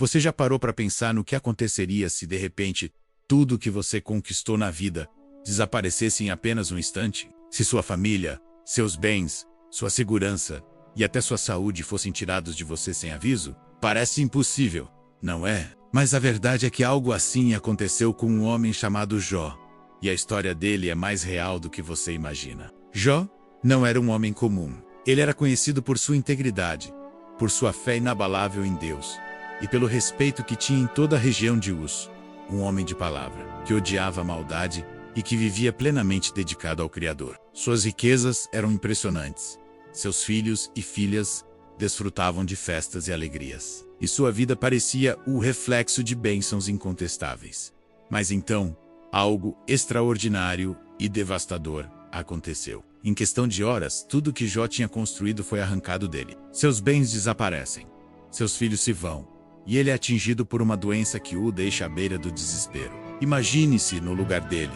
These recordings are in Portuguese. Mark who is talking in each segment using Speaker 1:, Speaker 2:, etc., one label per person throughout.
Speaker 1: Você já parou para pensar no que aconteceria se, de repente, tudo o que você conquistou na vida desaparecesse em apenas um instante? Se sua família, seus bens, sua segurança e até sua saúde fossem tirados de você sem aviso? Parece impossível, não é? Mas a verdade é que algo assim aconteceu com um homem chamado Jó. E a história dele é mais real do que você imagina. Jó não era um homem comum. Ele era conhecido por sua integridade, por sua fé inabalável em Deus e pelo respeito que tinha em toda a região de Uz. Um homem de palavra, que odiava a maldade e que vivia plenamente dedicado ao Criador. Suas riquezas eram impressionantes. Seus filhos e filhas desfrutavam de festas e alegrias. E sua vida parecia o reflexo de bênçãos incontestáveis. Mas então, algo extraordinário e devastador aconteceu. Em questão de horas, tudo que Jó tinha construído foi arrancado dele. Seus bens desaparecem. Seus filhos se vão. E ele é atingido por uma doença que o deixa à beira do desespero. Imagine-se no lugar dele.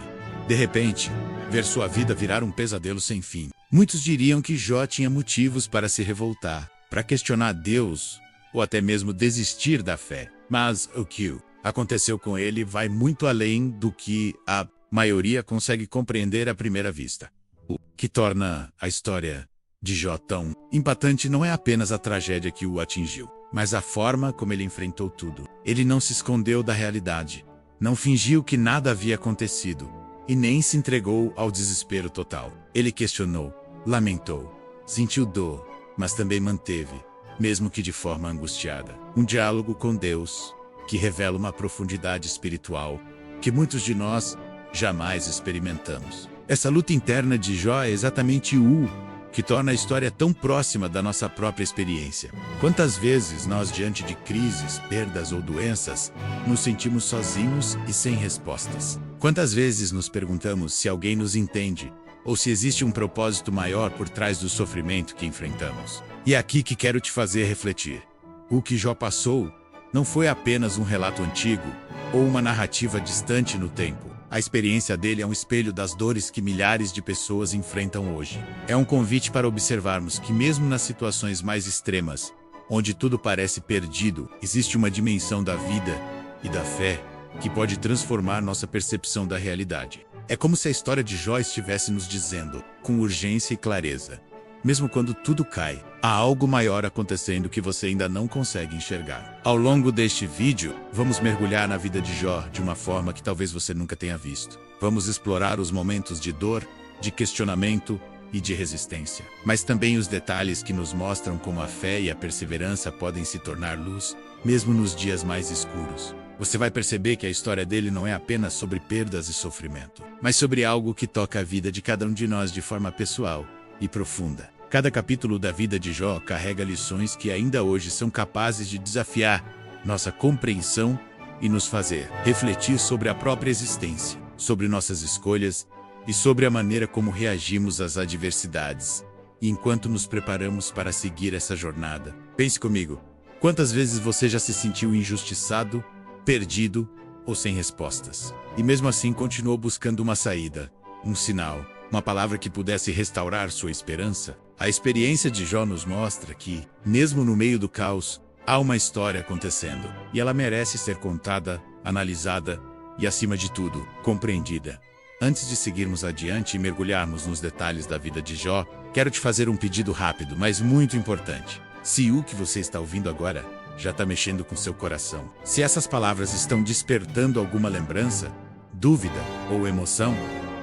Speaker 1: De repente, ver sua vida virar um pesadelo sem fim. Muitos diriam que Jó tinha motivos para se revoltar, para questionar Deus, ou até mesmo desistir da fé. Mas o que aconteceu com ele vai muito além do que a maioria consegue compreender à primeira vista. O que torna a história de Jó tão impactante não é apenas a tragédia que o atingiu, mas a forma como ele enfrentou tudo. Ele não se escondeu da realidade, não fingiu que nada havia acontecido, e nem se entregou ao desespero total. Ele questionou, lamentou, sentiu dor, mas também manteve, mesmo que de forma angustiada, um diálogo com Deus, que revela uma profundidade espiritual que muitos de nós jamais experimentamos. Essa luta interna de Jó é exatamente o que torna a história tão próxima da nossa própria experiência. Quantas vezes nós, diante de crises, perdas ou doenças, nos sentimos sozinhos e sem respostas? Quantas vezes nos perguntamos se alguém nos entende, ou se existe um propósito maior por trás do sofrimento que enfrentamos? E é aqui que quero te fazer refletir. O que Jó passou não foi apenas um relato antigo, ou uma narrativa distante no tempo. A experiência dele é um espelho das dores que milhares de pessoas enfrentam hoje. É um convite para observarmos que mesmo nas situações mais extremas, onde tudo parece perdido, existe uma dimensão da vida e da fé que pode transformar nossa percepção da realidade. É como se a história de Jó estivesse nos dizendo, com urgência e clareza, mesmo quando tudo cai, há algo maior acontecendo que você ainda não consegue enxergar. Ao longo deste vídeo, vamos mergulhar na vida de Jó de uma forma que talvez você nunca tenha visto. Vamos explorar os momentos de dor, de questionamento e de resistência, mas também os detalhes que nos mostram como a fé e a perseverança podem se tornar luz, mesmo nos dias mais escuros. Você vai perceber que a história dele não é apenas sobre perdas e sofrimento, mas sobre algo que toca a vida de cada um de nós de forma pessoal e profunda. Cada capítulo da vida de Jó carrega lições que ainda hoje são capazes de desafiar nossa compreensão e nos fazer refletir sobre a própria existência, sobre nossas escolhas e sobre a maneira como reagimos às adversidades. E enquanto nos preparamos para seguir essa jornada, pense comigo, quantas vezes você já se sentiu injustiçado, perdido ou sem respostas? E mesmo assim continuou buscando uma saída, um sinal, uma palavra que pudesse restaurar sua esperança? A experiência de Jó nos mostra que, mesmo no meio do caos, há uma história acontecendo. E ela merece ser contada, analisada e, acima de tudo, compreendida. Antes de seguirmos adiante e mergulharmos nos detalhes da vida de Jó, quero te fazer um pedido rápido, mas muito importante. Se o que você está ouvindo agora já está mexendo com seu coração, se essas palavras estão despertando alguma lembrança, dúvida ou emoção,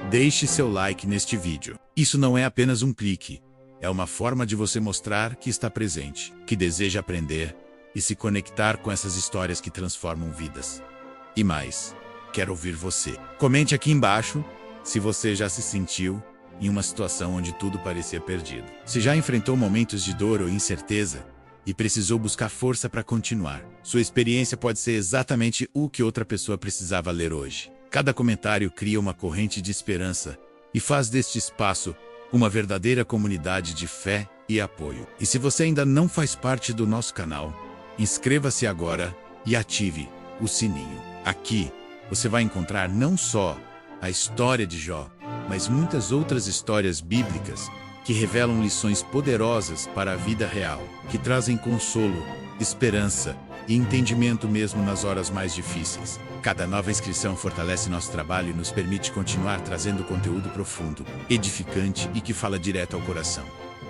Speaker 1: deixe seu like neste vídeo. Isso não é apenas um clique. É uma forma de você mostrar que está presente, que deseja aprender e se conectar com essas histórias que transformam vidas. E mais, quero ouvir você. Comente aqui embaixo se você já se sentiu em uma situação onde tudo parecia perdido. Se já enfrentou momentos de dor ou incerteza e precisou buscar força para continuar. Sua experiência pode ser exatamente o que outra pessoa precisava ler hoje. Cada comentário cria uma corrente de esperança e faz deste espaço uma verdadeira comunidade de fé e apoio. E se você ainda não faz parte do nosso canal, inscreva-se agora e ative o sininho. Aqui, você vai encontrar não só a história de Jó, mas muitas outras histórias bíblicas que revelam lições poderosas para a vida real, que trazem consolo, esperança e entendimento mesmo nas horas mais difíceis. Cada nova inscrição fortalece nosso trabalho e nos permite continuar trazendo conteúdo profundo, edificante e que fala direto ao coração.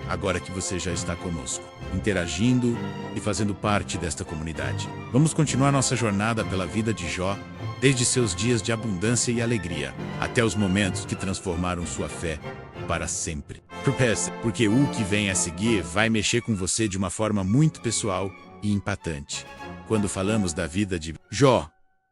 Speaker 1: Agora que você já está conosco, interagindo e fazendo parte desta comunidade, vamos continuar nossa jornada pela vida de Jó, desde seus dias de abundância e alegria, até os momentos que transformaram sua fé para sempre. Prepare-se, porque o que vem a seguir vai mexer com você de uma forma muito pessoal e impactante. Quando falamos da vida de Jó,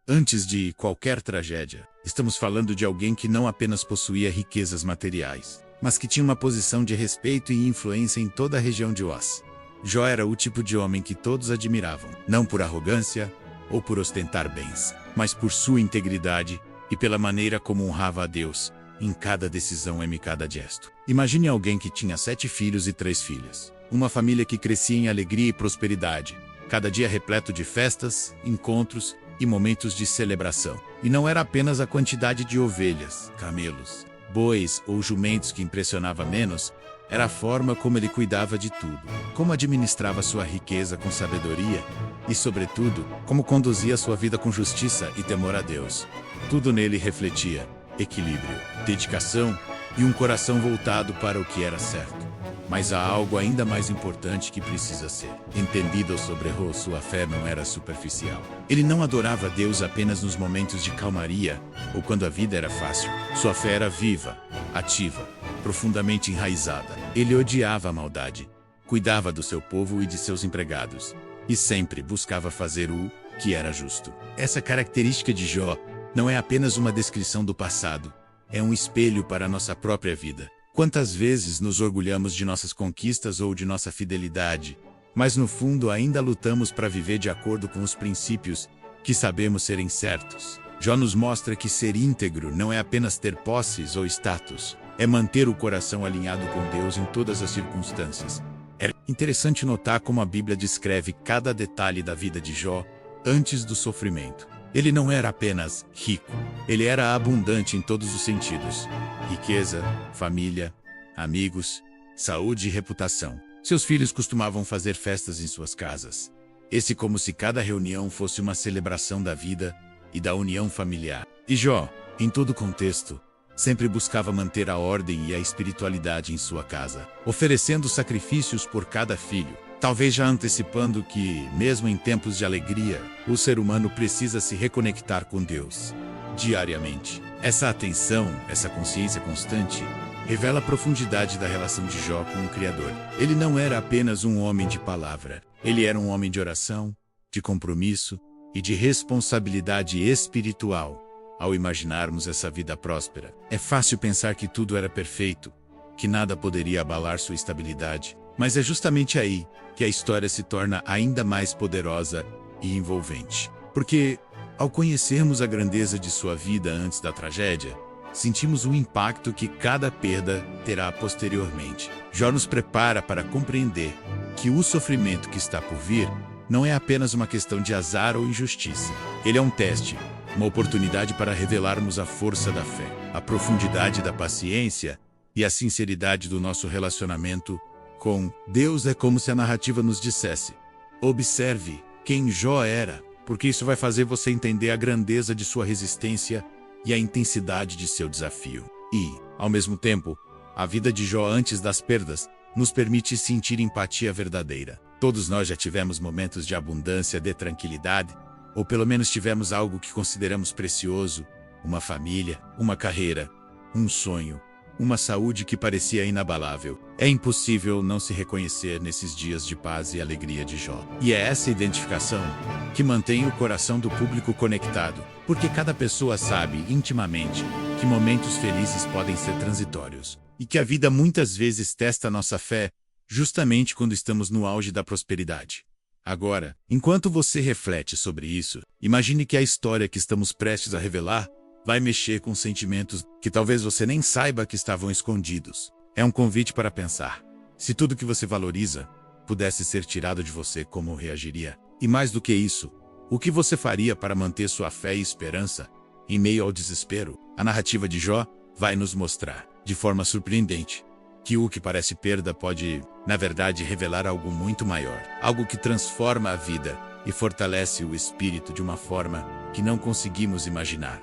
Speaker 1: antes de qualquer tragédia, estamos falando de alguém que não apenas possuía riquezas materiais, mas que tinha uma posição de respeito e influência em toda a região de Uz. Jó era o tipo de homem que todos admiravam, não por arrogância ou por ostentar bens, mas por sua integridade e pela maneira como honrava a Deus em cada decisão e em cada gesto. Imagine alguém que tinha 7 filhos e 3 filhas. Uma família que crescia em alegria e prosperidade, cada dia repleto de festas, encontros e momentos de celebração. E não era apenas a quantidade de ovelhas, camelos, bois ou jumentos que impressionava menos, era a forma como ele cuidava de tudo, como administrava sua riqueza com sabedoria e, sobretudo, como conduzia sua vida com justiça e temor a Deus. Tudo nele refletia equilíbrio, dedicação e um coração voltado para o que era certo. Mas há algo ainda mais importante que precisa ser entendido sobre Jó. Sua fé não era superficial. Ele não adorava a Deus apenas nos momentos de calmaria ou quando a vida era fácil. Sua fé era viva, ativa, profundamente enraizada. Ele odiava a maldade, cuidava do seu povo e de seus empregados, e sempre buscava fazer o que era justo. Essa característica de Jó não é apenas uma descrição do passado, é um espelho para a nossa própria vida. Quantas vezes nos orgulhamos de nossas conquistas ou de nossa fidelidade, mas no fundo ainda lutamos para viver de acordo com os princípios que sabemos serem certos. Jó nos mostra que ser íntegro não é apenas ter posses ou status, é manter o coração alinhado com Deus em todas as circunstâncias. É interessante notar como a Bíblia descreve cada detalhe da vida de Jó antes do sofrimento. Ele não era apenas rico, ele era abundante em todos os sentidos: riqueza, família, amigos, saúde e reputação. Seus filhos costumavam fazer festas em suas casas, como se cada reunião fosse uma celebração da vida e da união familiar. E Jó, em todo contexto, sempre buscava manter a ordem e a espiritualidade em sua casa, oferecendo sacrifícios por cada filho. Talvez já antecipando que, mesmo em tempos de alegria, o ser humano precisa se reconectar com Deus diariamente. Essa atenção, essa consciência constante, revela a profundidade da relação de Jó com o Criador. Ele não era apenas um homem de palavra, ele era um homem de oração, de compromisso e de responsabilidade espiritual. Ao imaginarmos essa vida próspera, é fácil pensar que tudo era perfeito, que nada poderia abalar sua estabilidade. Mas é justamente aí que a história se torna ainda mais poderosa e envolvente. Porque, ao conhecermos a grandeza de sua vida antes da tragédia, sentimos o impacto que cada perda terá posteriormente. Jó nos prepara para compreender que o sofrimento que está por vir não é apenas uma questão de azar ou injustiça. Ele é um teste, uma oportunidade para revelarmos a força da fé, a profundidade da paciência e a sinceridade do nosso relacionamento com Deus. É como se a narrativa nos dissesse: observe quem Jó era, porque isso vai fazer você entender a grandeza de sua resistência e a intensidade de seu desafio. E, ao mesmo tempo, a vida de Jó antes das perdas nos permite sentir empatia verdadeira. Todos nós já tivemos momentos de abundância, de tranquilidade, ou pelo menos tivemos algo que consideramos precioso: uma família, uma carreira, um sonho, uma saúde que parecia inabalável. É impossível não se reconhecer nesses dias de paz e alegria de Jó. E é essa identificação que mantém o coração do público conectado, porque cada pessoa sabe intimamente que momentos felizes podem ser transitórios, e que a vida muitas vezes testa nossa fé justamente quando estamos no auge da prosperidade. Agora, enquanto você reflete sobre isso, imagine que a história que estamos prestes a revelar vai mexer com sentimentos que talvez você nem saiba que estavam escondidos. É um convite para pensar: se tudo que você valoriza pudesse ser tirado de você, como reagiria? E mais do que isso, o que você faria para manter sua fé e esperança em meio ao desespero? A narrativa de Jó vai nos mostrar, de forma surpreendente, que o que parece perda pode, na verdade, revelar algo muito maior. Algo que transforma a vida e fortalece o espírito de uma forma que não conseguimos imaginar.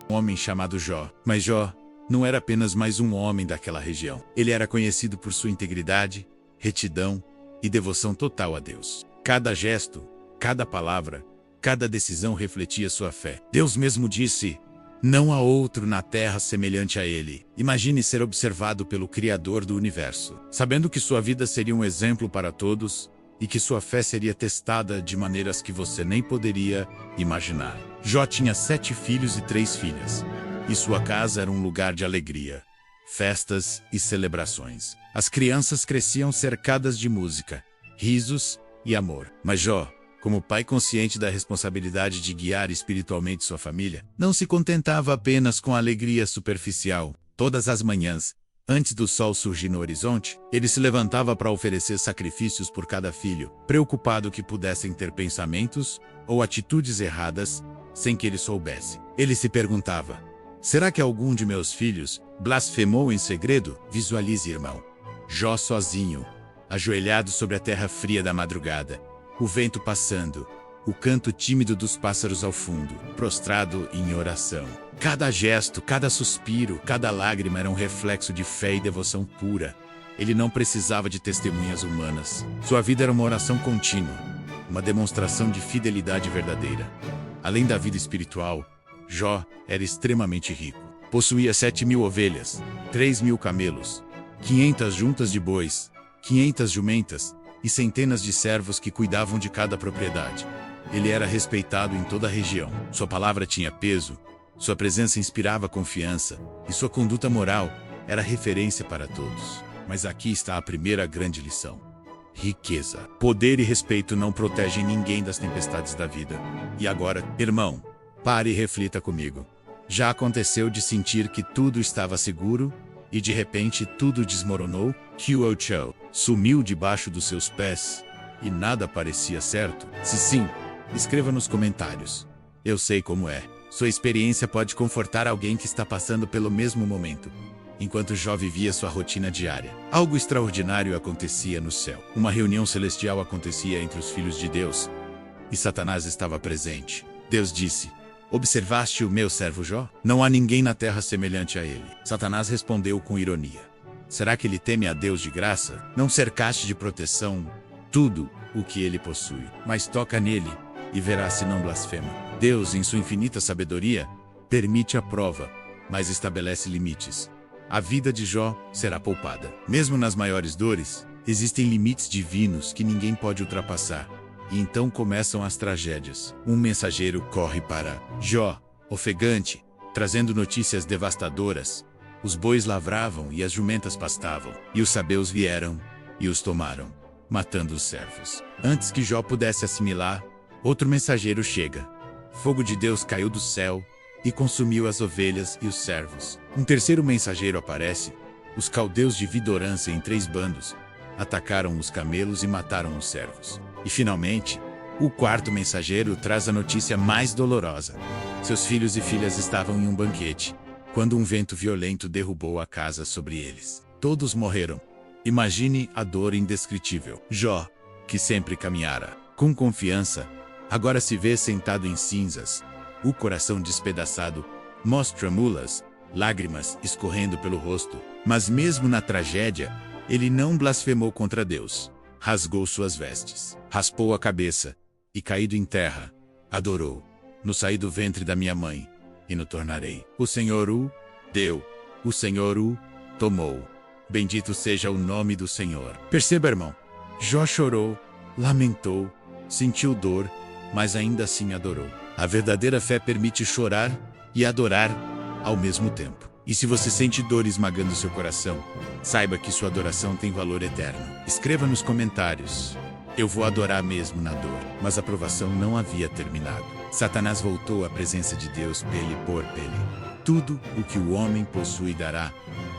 Speaker 1: Um homem chamado Jó. Mas Jó não era apenas mais um homem daquela região. Ele era conhecido por sua integridade, retidão e devoção total a Deus. Cada gesto, cada palavra, cada decisão refletia sua fé. Deus mesmo disse: "Não há outro na terra semelhante a ele." Imagine ser observado pelo Criador do universo, sabendo que sua vida seria um exemplo para todos e que sua fé seria testada de maneiras que você nem poderia imaginar. Jó tinha 7 filhos e 3 filhas, e sua casa era um lugar de alegria, festas e celebrações. As crianças cresciam cercadas de música, risos e amor. Mas Jó, como pai consciente da responsabilidade de guiar espiritualmente sua família, não se contentava apenas com a alegria superficial. Todas as manhãs, antes do sol surgir no horizonte, ele se levantava para oferecer sacrifícios por cada filho, preocupado que pudessem ter pensamentos ou atitudes erradas sem que ele soubesse. Ele se perguntava: será que algum de meus filhos blasfemou em segredo? Visualize, irmão, Jó sozinho, ajoelhado sobre a terra fria da madrugada, o vento passando, o canto tímido dos pássaros ao fundo, prostrado em oração. Cada gesto, cada suspiro, cada lágrima era um reflexo de fé e devoção pura. Ele não precisava de testemunhas humanas. Sua vida era uma oração contínua, uma demonstração de fidelidade verdadeira. Além da vida espiritual, Jó era extremamente rico. Possuía 7.000 ovelhas, 3.000 camelos, 500 juntas de bois, 500 jumentas e centenas de servos que cuidavam de cada propriedade. Ele era respeitado em toda a região. Sua palavra tinha peso, sua presença inspirava confiança e sua conduta moral era referência para todos. Mas aqui está a primeira grande lição: riqueza, poder e respeito não protegem ninguém das tempestades da vida. E agora, irmão, pare e reflita comigo. Já aconteceu de sentir que tudo estava seguro e de repente tudo desmoronou? Huochou sumiu debaixo dos seus pés e nada parecia certo? Se sim, escreva nos comentários. Eu sei como é. Sua experiência pode confortar alguém que está passando pelo mesmo momento. Enquanto Jó vivia sua rotina diária, algo extraordinário acontecia no céu. Uma reunião celestial acontecia entre os filhos de Deus e Satanás estava presente. Deus disse: "Observaste o meu servo Jó? Não há ninguém na terra semelhante a ele." Satanás respondeu com ironia: "Será que ele teme a Deus de graça? Não cercaste de proteção tudo o que ele possui, mas toca nele e verás se não blasfema." Deus, em sua infinita sabedoria, permite a prova, mas estabelece limites. A vida de Jó será poupada. Mesmo nas maiores dores, existem limites divinos que ninguém pode ultrapassar. E então começam as tragédias. Um mensageiro corre para Jó, ofegante, trazendo notícias devastadoras. Os bois lavravam e as jumentas pastavam, e os sabeus vieram e os tomaram, matando os servos. Antes que Jó pudesse assimilar, outro mensageiro chega. Fogo de Deus caiu do céu e consumiu as ovelhas e os servos. Um terceiro mensageiro aparece. Os caldeus de Vidorância em 3 bandos atacaram os camelos e mataram os servos. E finalmente, o quarto mensageiro traz a notícia mais dolorosa. Seus filhos e filhas estavam em um banquete, quando um vento violento derrubou a casa sobre eles. Todos morreram. Imagine a dor indescritível. Jó, que sempre caminhara com confiança, agora se vê sentado em cinzas, o coração despedaçado, mãos trêmulas, lágrimas escorrendo pelo rosto. Mas mesmo na tragédia, ele não blasfemou contra Deus. Rasgou suas vestes, raspou a cabeça e, caído em terra, adorou: "No saí do ventre da minha mãe e no tornarei. O Senhor o deu, o Senhor o tomou. Bendito seja o nome do Senhor." Perceba, irmão, Jó chorou, lamentou, sentiu dor, mas ainda assim adorou. A verdadeira fé permite chorar e adorar ao mesmo tempo. E se você sente dor esmagando seu coração, saiba que sua adoração tem valor eterno. Escreva nos comentários: "Eu vou adorar mesmo na dor." Mas a provação não havia terminado. Satanás voltou à presença de Deus pele por pele. Tudo o que o homem possui dará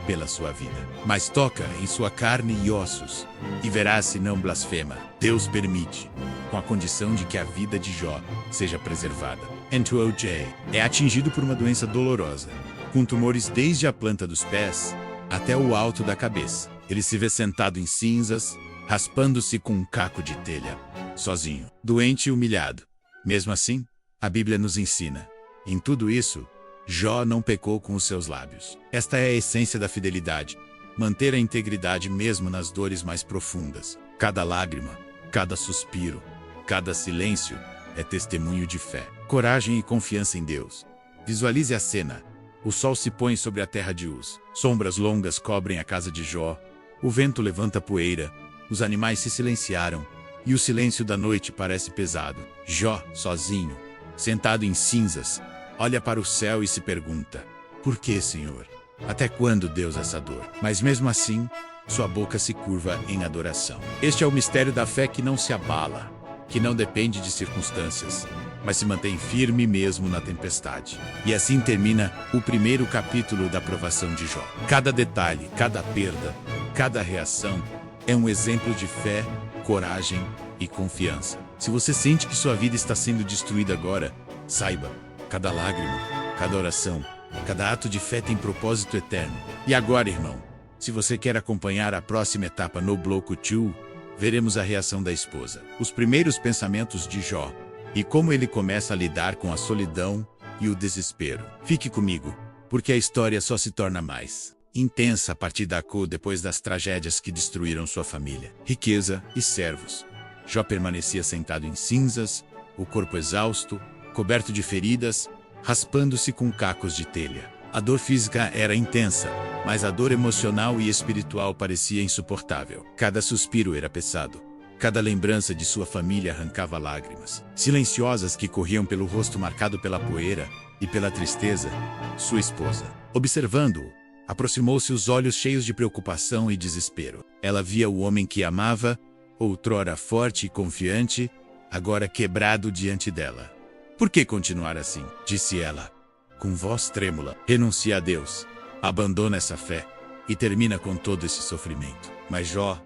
Speaker 1: pela sua vida. Mas toca em sua carne e ossos, e verás se não blasfema. Deus permite, com a condição de que a vida de Jó seja preservada. N2OJ é atingido por uma doença dolorosa, com tumores desde a planta dos pés até o alto da cabeça. Ele se vê sentado em cinzas, raspando-se com um caco de telha, sozinho, doente e humilhado. Mesmo assim, a Bíblia nos ensina: em tudo isso, Jó não pecou com os seus lábios. Esta é a essência da fidelidade, manter a integridade mesmo nas dores mais profundas. Cada lágrima, cada suspiro, cada silêncio é testemunho de fé, coragem e confiança em Deus. Visualize a cena. O sol se põe sobre a terra de Uz. Sombras longas cobrem a casa de Jó. O vento levanta poeira. Os animais se silenciaram. E o silêncio da noite parece pesado. Jó, sozinho, sentado em cinzas, olha para o céu e se pergunta: por que, Senhor? Até quando, Deus, essa dor? Mas mesmo assim, sua boca se curva em adoração. Este é o mistério da fé que não se abala, que não depende de circunstâncias, mas se mantém firme mesmo na tempestade. E assim termina o primeiro capítulo da provação de Jó. Cada detalhe, cada perda, cada reação é um exemplo de fé, coragem e confiança. Se você sente que sua vida está sendo destruída agora, saiba, cada lágrima, cada oração, cada ato de fé tem propósito eterno. E agora, irmão, se você quer acompanhar a próxima etapa no bloco 2, veremos a reação da esposa, os primeiros pensamentos de Jó e como ele começa a lidar com a solidão e o desespero. Fique comigo, porque a história só se torna mais intensa a partir depois das tragédias que destruíram sua família, riqueza e servos. Jó permanecia sentado em cinzas, o corpo exausto, coberto de feridas, raspando-se com cacos de telha. A dor física era intensa, mas a dor emocional e espiritual parecia insuportável. Cada suspiro era pesado. Cada lembrança de sua família arrancava lágrimas, silenciosas que corriam pelo rosto marcado pela poeira e pela tristeza. Sua esposa, observando-o, aproximou-se, os olhos cheios de preocupação e desespero. Ela via o homem que amava, outrora forte e confiante, agora quebrado diante dela. Por que continuar assim? Disse ela, com voz trêmula. Renuncia a Deus, abandona essa fé e termina com todo esse sofrimento. Mas Jó,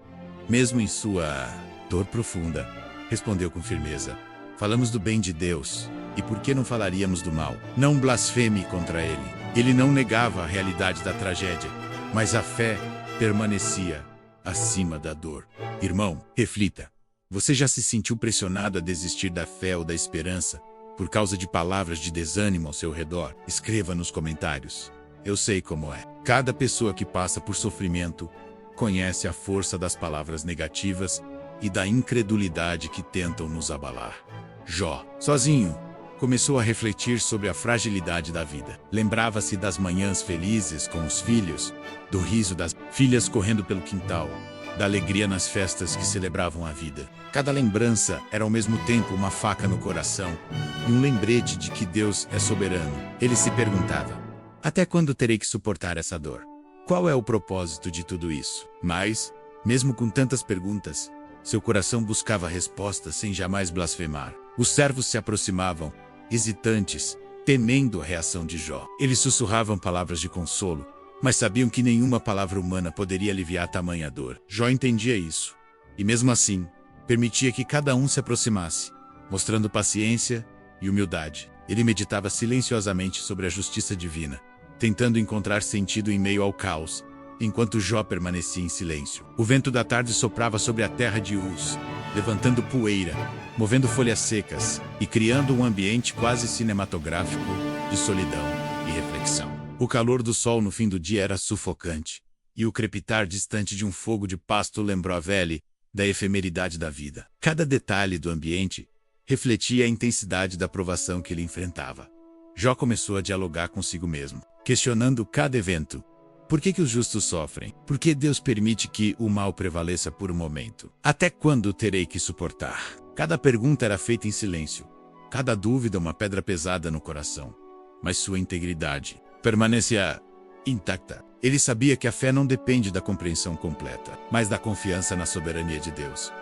Speaker 1: mesmo em sua dor profunda, respondeu com firmeza: falamos do bem de Deus, e por que não falaríamos do mal? Não blasfeme contra ele. Ele não negava a realidade da tragédia, mas a fé permanecia acima da dor. Irmão, reflita. Você já se sentiu pressionado a desistir da fé ou da esperança por causa de palavras de desânimo ao seu redor? Escreva nos comentários. Eu sei como é. Cada pessoa que passa por sofrimento conhece a força das palavras negativas e da incredulidade que tentam nos abalar. Jó, sozinho, começou a refletir sobre a fragilidade da vida. Lembrava-se das manhãs felizes com os filhos, do riso das filhas correndo pelo quintal, da alegria nas festas que celebravam a vida. Cada lembrança era ao mesmo tempo uma faca no coração e um lembrete de que Deus é soberano. Ele se perguntava: até quando terei que suportar essa dor? Qual é o propósito de tudo isso? Mas, mesmo com tantas perguntas, seu coração buscava respostas sem jamais blasfemar. Os servos se aproximavam, hesitantes, temendo a reação de Jó. Eles sussurravam palavras de consolo, mas sabiam que nenhuma palavra humana poderia aliviar tamanha dor. Jó entendia isso, e mesmo assim, permitia que cada um se aproximasse, mostrando paciência e humildade. Ele meditava silenciosamente sobre a justiça divina, tentando encontrar sentido em meio ao caos, enquanto Jó permanecia em silêncio. O vento da tarde soprava sobre a terra de Uz, levantando poeira, movendo folhas secas e criando um ambiente quase cinematográfico de solidão e reflexão. O calor do sol no fim do dia era sufocante, e o crepitar distante de um fogo de pasto lembrou a Vele da efemeridade da vida. Cada detalhe do ambiente refletia a intensidade da provação que ele enfrentava. Jó começou a dialogar consigo mesmo, questionando cada evento. Por que os justos sofrem? Por que Deus permite que o mal prevaleça por um momento? Até quando terei que suportar? Cada pergunta era feita em silêncio. Cada dúvida uma pedra pesada no coração. Mas sua integridade permanecia intacta. Ele sabia que a fé não depende da compreensão completa, mas da confiança na soberania de Deus.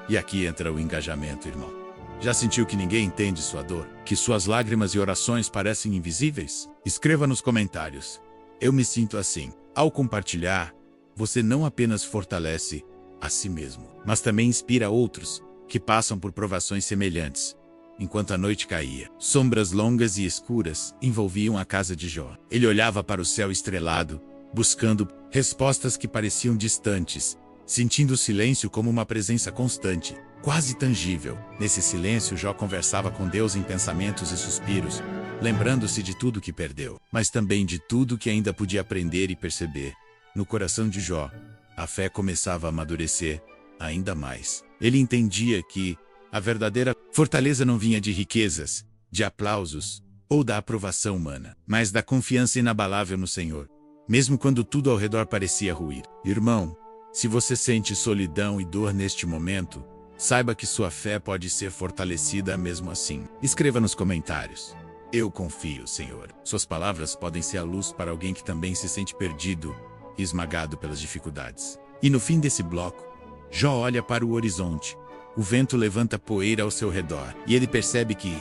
Speaker 1: E aqui entra o engajamento, irmão. Já sentiu que ninguém entende sua dor? Que suas lágrimas e orações parecem invisíveis? Escreva nos comentários. Eu me sinto assim. Ao compartilhar, você não apenas fortalece a si mesmo, mas também inspira outros que passam por provações semelhantes. Enquanto a noite caía, sombras longas e escuras envolviam a casa de Jó. Ele olhava para o céu estrelado, buscando Respostas que pareciam distantes, sentindo o silêncio como uma presença constante, quase tangível. Nesse silêncio, Jó conversava com Deus em pensamentos e suspiros, lembrando-se de tudo que perdeu, mas também de tudo que ainda podia aprender e perceber. No coração de Jó, a fé começava a amadurecer ainda mais. Ele entendia que a verdadeira fortaleza não vinha de riquezas, de aplausos ou da aprovação humana, mas da confiança inabalável no Senhor, mesmo quando tudo ao redor parecia ruir. Irmão, se você sente solidão e dor neste momento, saiba que sua fé pode ser fortalecida mesmo assim. Escreva nos comentários: eu confio, Senhor. Suas palavras podem ser a luz para alguém que também se sente perdido e esmagado pelas dificuldades. E no fim desse bloco, Jó olha para o horizonte. O vento levanta poeira ao seu redor, e ele percebe que,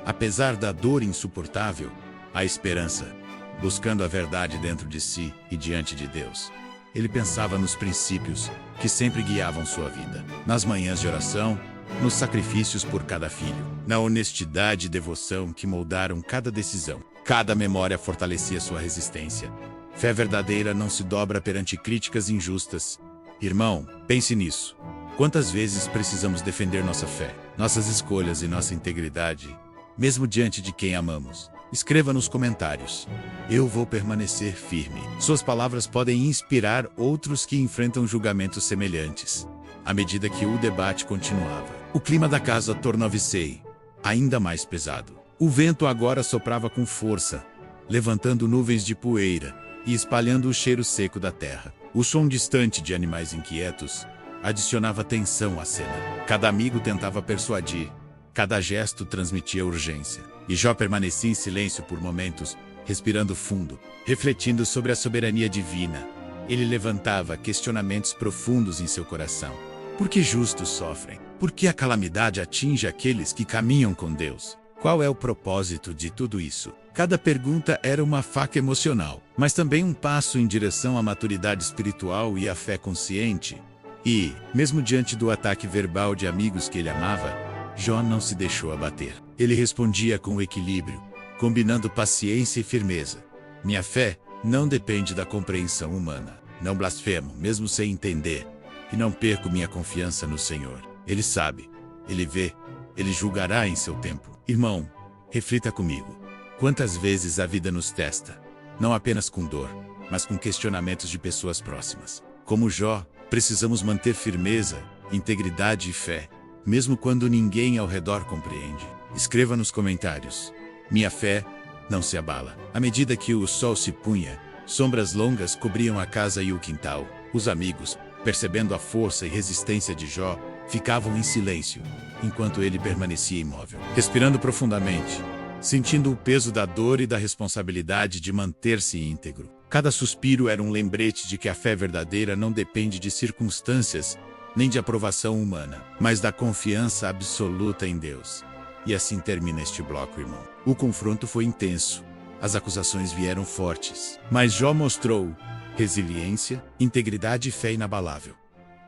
Speaker 1: apesar da dor insuportável, há esperança, buscando a verdade dentro de si e diante de Deus. Ele pensava nos princípios que sempre guiavam sua vida, nas manhãs de oração, nos sacrifícios por cada filho, na honestidade e devoção que moldaram cada decisão. Cada memória fortalecia sua resistência. Fé verdadeira não se dobra perante críticas injustas. Irmão, pense nisso. Quantas vezes precisamos defender nossa fé, nossas escolhas e nossa integridade, mesmo diante de quem amamos? Escreva nos comentários: eu vou permanecer firme. Suas palavras podem inspirar outros que enfrentam julgamentos semelhantes. À medida que o debate continuava, o clima da casa tornava-se ainda mais pesado. O vento agora soprava com força, levantando nuvens de poeira e espalhando o cheiro seco da terra. O som distante de animais inquietos adicionava tensão à cena. Cada amigo tentava persuadir, cada gesto transmitia urgência. E Jó permanecia em silêncio por momentos, respirando fundo, refletindo sobre a soberania divina. Ele levantava questionamentos profundos em seu coração. Por que justos sofrem? Por que a calamidade atinge aqueles que caminham com Deus? Qual é o propósito de tudo isso? Cada pergunta era uma faca emocional, mas também um passo em direção à maturidade espiritual e à fé consciente. E, mesmo diante do ataque verbal de amigos que ele amava, Jó não se deixou abater. Ele respondia com equilíbrio, combinando paciência e firmeza. Minha fé não depende da compreensão humana. Não blasfemo, mesmo sem entender, e não perco minha confiança no Senhor. Ele sabe, ele vê, ele julgará em seu tempo. Irmão, reflita comigo. Quantas vezes a vida nos testa, não apenas com dor, mas com questionamentos de pessoas próximas. Como Jó, precisamos manter firmeza, integridade e fé, mesmo quando ninguém ao redor compreende. Escreva nos comentários: minha fé não se abala. À medida que o sol se punha, sombras longas cobriam a casa e o quintal. Os amigos, percebendo a força e resistência de Jó, ficavam em silêncio, enquanto ele permanecia imóvel, respirando profundamente, sentindo o peso da dor e da responsabilidade de manter-se íntegro. Cada suspiro era um lembrete de que a fé verdadeira não depende de circunstâncias, nem de aprovação humana, mas da confiança absoluta em Deus. E assim termina este bloco, irmão. O confronto foi intenso, as acusações vieram fortes, mas Jó mostrou resiliência, integridade e fé inabalável.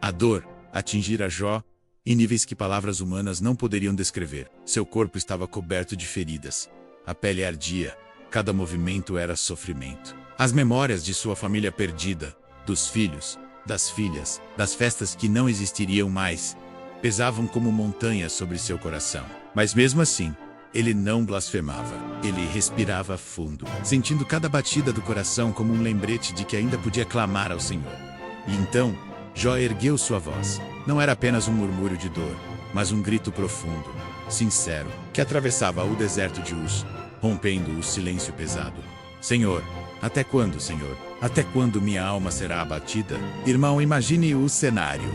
Speaker 1: A dor atingira Jó em níveis que palavras humanas não poderiam descrever. Seu corpo estava coberto de feridas, a pele ardia, cada movimento era sofrimento. As memórias de sua família perdida, dos filhos, das filhas, das festas que não existiriam mais, pesavam como montanhas sobre seu coração. Mas mesmo assim, ele não blasfemava. Ele respirava fundo, sentindo cada batida do coração como um lembrete de que ainda podia clamar ao Senhor. E então, Jó ergueu sua voz. Não era apenas um murmúrio de dor, mas um grito profundo, sincero, que atravessava o deserto de Uz, rompendo o silêncio pesado. Senhor, até quando, Senhor? Até quando minha alma será abatida? Irmão, imagine o cenário.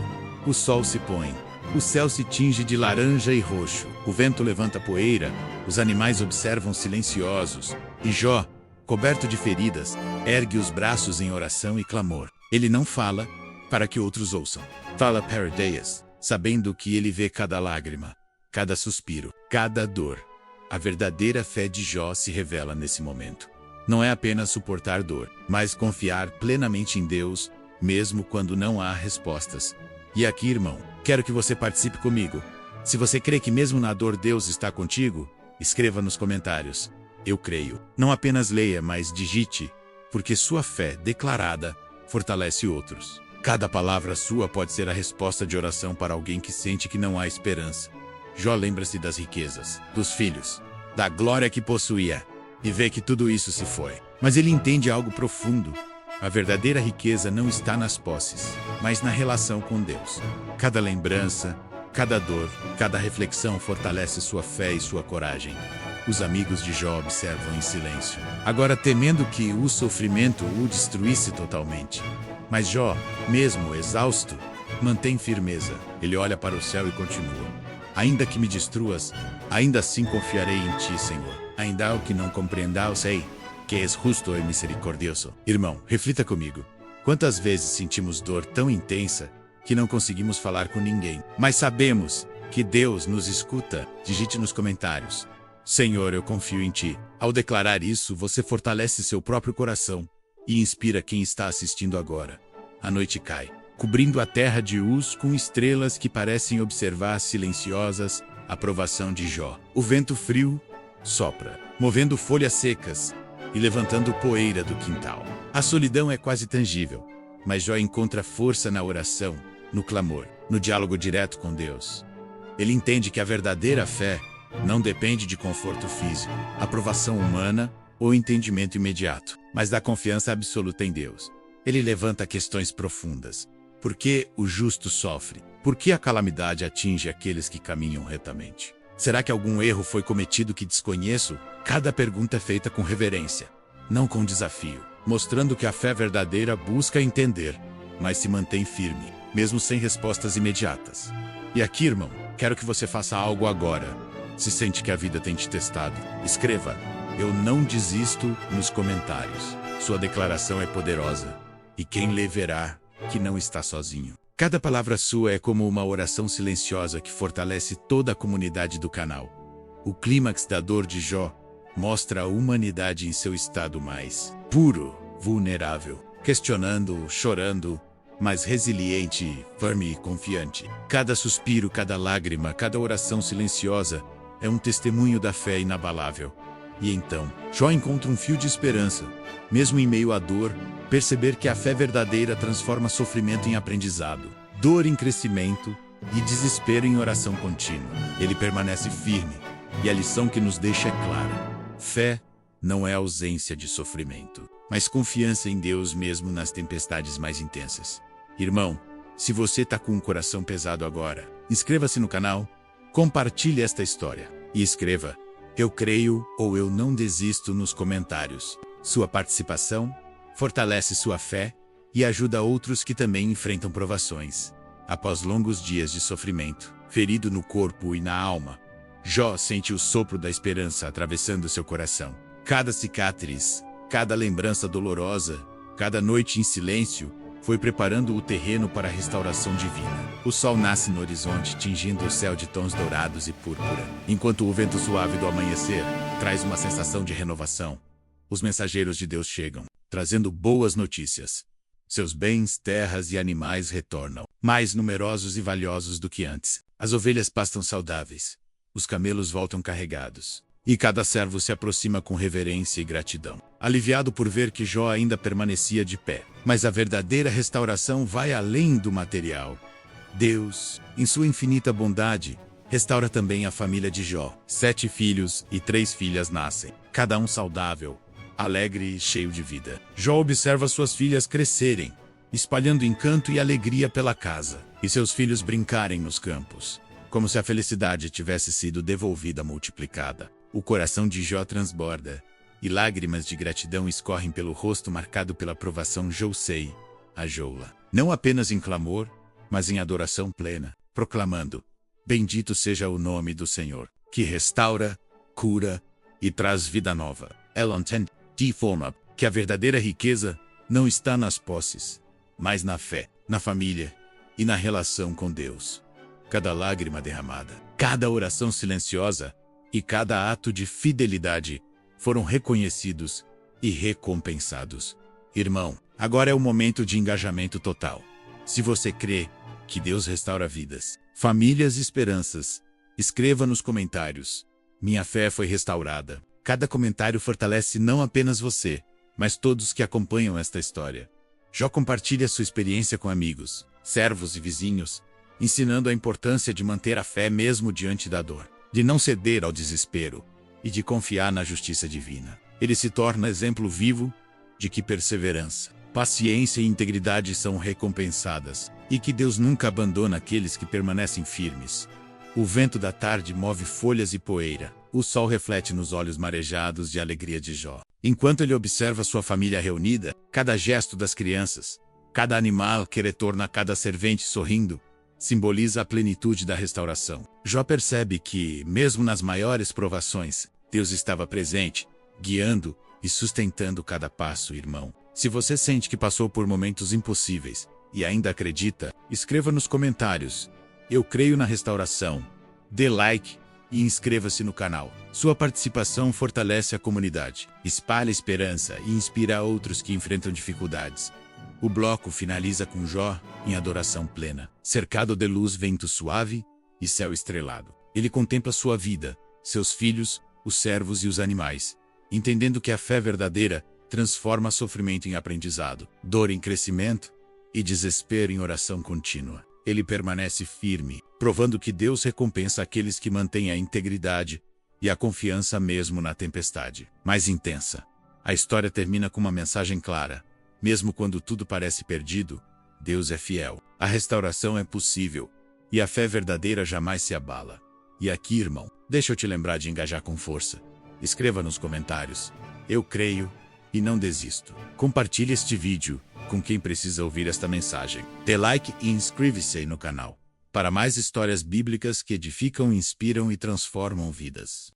Speaker 1: O sol se põe. O céu se tinge de laranja e roxo. O vento levanta poeira. Os animais observam silenciosos. E Jó, coberto de feridas, ergue os braços em oração e clamor. Ele não fala para que outros ouçam. Fala para Deus, sabendo que ele vê cada lágrima, cada suspiro, cada dor. A verdadeira fé de Jó se revela nesse momento. Não é apenas suportar dor, mas confiar plenamente em Deus, mesmo quando não há respostas. E aqui, irmão, quero que você participe comigo. Se você crê que mesmo na dor Deus está contigo, escreva nos comentários: eu creio. Não apenas leia, mas digite, porque sua fé declarada fortalece outros. Cada palavra sua pode ser a resposta de oração para alguém que sente que não há esperança. Jó lembra-se das riquezas, dos filhos, da glória que possuía, e vê que tudo isso se foi. Mas ele entende algo profundo. A verdadeira riqueza não está nas posses, mas na relação com Deus. Cada lembrança, cada dor, cada reflexão fortalece sua fé e sua coragem. Os amigos de Jó observam em silêncio, agora temendo que o sofrimento o destruísse totalmente. Mas Jó, mesmo exausto, mantém firmeza. Ele olha para o céu e continua: ainda que me destruas, ainda assim confiarei em ti, Senhor. Ainda o que não compreenda, eu sei que és justo e misericordioso. Irmão, reflita comigo. Quantas vezes sentimos dor tão intensa que não conseguimos falar com ninguém, mas sabemos que Deus nos escuta? Digite nos comentários: Senhor, eu confio em ti. Ao declarar isso, você fortalece seu próprio coração e inspira quem está assistindo agora. A noite cai, cobrindo a terra de Uz com estrelas que parecem observar silenciosas a provação de Jó. O vento frio sopra, movendo folhas secas e levantando poeira do quintal. A solidão é quase tangível, mas Jó encontra força na oração, no clamor, no diálogo direto com Deus. Ele entende que a verdadeira fé não depende de conforto físico, aprovação humana ou entendimento imediato, mas da confiança absoluta em Deus. Ele levanta questões profundas. Por que o justo sofre? Por que a calamidade atinge aqueles que caminham retamente? Será que algum erro foi cometido que desconheço? Cada pergunta é feita com reverência, não com desafio, mostrando que a fé verdadeira busca entender, mas se mantém firme, mesmo sem respostas imediatas. E aqui, irmão, quero que você faça algo agora. Se sente que a vida tem te testado, escreva: eu não desisto nos comentários. Sua declaração é poderosa, e quem lê verá que não está sozinho. Cada palavra sua é como uma oração silenciosa que fortalece toda a comunidade do canal. O clímax da dor de Jó mostra a humanidade em seu estado mais puro, vulnerável, questionando, chorando, mas resiliente, firme e confiante. Cada suspiro, cada lágrima, cada oração silenciosa é um testemunho da fé inabalável. E então, Jó encontra um fio de esperança. Mesmo em meio à dor, perceber que a fé verdadeira transforma sofrimento em aprendizado, dor em crescimento e desespero em oração contínua. Ele permanece firme, e a lição que nos deixa é clara: fé não é ausência de sofrimento, mas confiança em Deus mesmo nas tempestades mais intensas. Irmão, se você está com o coração pesado agora, inscreva-se no canal, compartilhe esta história e escreva: eu creio ou eu não desisto nos comentários. Sua participação fortalece sua fé e ajuda outros que também enfrentam provações. Após longos dias de sofrimento, ferido no corpo e na alma, Jó sente o sopro da esperança atravessando seu coração. Cada cicatriz, cada lembrança dolorosa, cada noite em silêncio foi preparando o terreno para a restauração divina. O sol nasce no horizonte, tingindo o céu de tons dourados e púrpura, enquanto o vento suave do amanhecer traz uma sensação de renovação. Os mensageiros de Deus chegam, trazendo boas notícias. Seus bens, terras e animais retornam, mais numerosos e valiosos do que antes. As ovelhas pastam saudáveis, os camelos voltam carregados, e cada servo se aproxima com reverência e gratidão, aliviado por ver que Jó ainda permanecia de pé. Mas a verdadeira restauração vai além do material. Deus, em sua infinita bondade, restaura também a família de Jó. 7 filhos e 3 filhas nascem, cada um saudável, alegre e cheio de vida. Jó observa suas filhas crescerem, espalhando encanto e alegria pela casa, e seus filhos brincarem nos campos, como se a felicidade tivesse sido devolvida multiplicada. O coração de Jó transborda, e lágrimas de gratidão escorrem pelo rosto marcado pela provação Jousei, a Joula. Não apenas em clamor, mas em adoração plena, proclamando: bendito seja o nome do Senhor, que restaura, cura e traz vida nova. Ela entende de forma que a verdadeira riqueza não está nas posses, mas na fé, na família e na relação com Deus. Cada lágrima derramada, cada oração silenciosa e cada ato de fidelidade foram reconhecidos e recompensados. Irmão, agora é o momento de engajamento total. Se você crê que Deus restaura vidas, famílias e esperanças, escreva nos comentários: minha fé foi restaurada. Cada comentário fortalece não apenas você, mas todos que acompanham esta história. Jó compartilha sua experiência com amigos, servos e vizinhos, ensinando a importância de manter a fé mesmo diante da dor, de não ceder ao desespero e de confiar na justiça divina. Ele se torna exemplo vivo de que perseverança, paciência e integridade são recompensadas, e que Deus nunca abandona aqueles que permanecem firmes. O vento da tarde move folhas e poeira. O sol reflete nos olhos marejados de alegria de Jó. Enquanto ele observa sua família reunida, cada gesto das crianças, cada animal que retorna, cada servente sorrindo, simboliza a plenitude da restauração. Jó percebe que, mesmo nas maiores provações, Deus estava presente, guiando e sustentando cada passo, irmão. Se você sente que passou por momentos impossíveis e ainda acredita, escreva nos comentários: eu creio na restauração. Dê like e inscreva-se no canal. Sua participação fortalece a comunidade, espalha esperança e inspira outros que enfrentam dificuldades. O bloco finaliza com Jó em adoração plena, cercado de luz, vento suave e céu estrelado. Ele contempla sua vida, seus filhos, os servos e os animais, entendendo que a fé verdadeira transforma sofrimento em aprendizado, dor em crescimento e desespero em oração contínua. Ele permanece firme, provando que Deus recompensa aqueles que mantêm a integridade e a confiança mesmo na tempestade mais intensa. A história termina com uma mensagem clara: mesmo quando tudo parece perdido, Deus é fiel. A restauração é possível e a fé verdadeira jamais se abala. E aqui, irmão, deixa eu te lembrar de engajar com força. Escreva nos comentários: eu creio e não desisto. Compartilhe este vídeo com quem precisa ouvir esta mensagem. Dê like e inscreva-se no canal para mais histórias bíblicas que edificam, inspiram e transformam vidas.